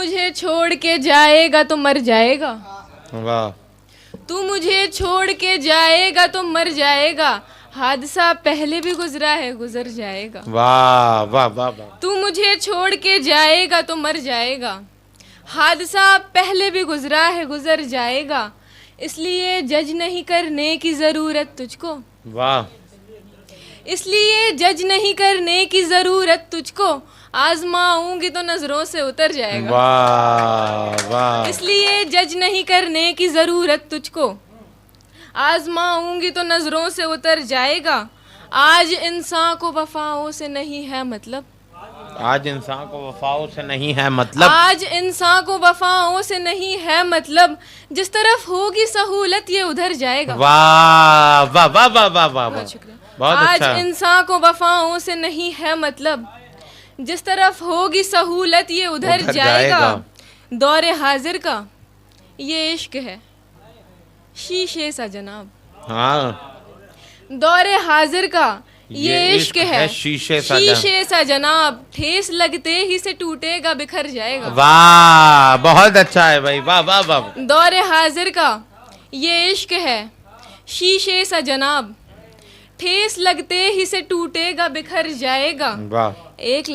मुझे छोड़ के जाएगा तो मर जाएगा। वाह तू मुझे छोड़ के जाएगा तो मर जाएगा, हादसा पहले भी गुजरा है गुजर जाएगा। वाह वाह वाह वाह। तू मुझे छोड़ के जाएगा तो मर जाएगा, हादसा पहले भी गुजरा है गुजर जाएगा, इसलिए जज नहीं करने की ज़रूरत तुझको। वाह इसलिए जज नहीं करने की ज़रूरत तुझको, आजमाऊंगी तो नज़रों से उतर जाएगा। वाह वाह। इसलिए जज नहीं करने की ज़रूरत तुझको, आजमाऊंगी तो नज़रों से उतर जाएगा। आज इंसान को वफाओं से नहीं है मतलब। आज इंसान को वफाओं से नहीं है मतलब। आज इंसान को वफाओं से नहीं है मतलब, जिस तरफ होगी सहूलत ये उधर जाएगा। वाह वाह वाह वाह वाह वाह। बहुत शुक्रिया। बहुत आज अच्छा। इंसान को वफाओं से नहीं है मतलब, जिस तरफ होगी सहूलत ये उधर जाएगा। दौरे हाजिर का ये इश्क है शीशे सा जनाब। हाँ दौरे हाजिर का ये इश्क है शीशे सा जनाब, ठेस लगते ही से टूटेगा बिखर जाएगा। वाह बहुत अच्छा है भाई। वाह वाह वाह। दौरे हाजिर का ये इश्क है शीशे सा जनाब, ठेस लगते ही से टूटेगा बिखर जाएगा। वाह। एक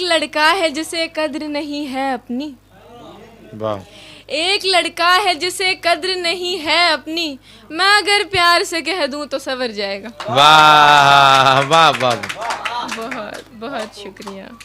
लड़का है जिसे कद्र नहीं है अपनी। वाह। एक लड़का है जिसे कद्र नहीं है अपनी, मैं अगर प्यार से कह दूं तो सवर जाएगा। वाह वाह वाह। बहुत बहुत शुक्रिया।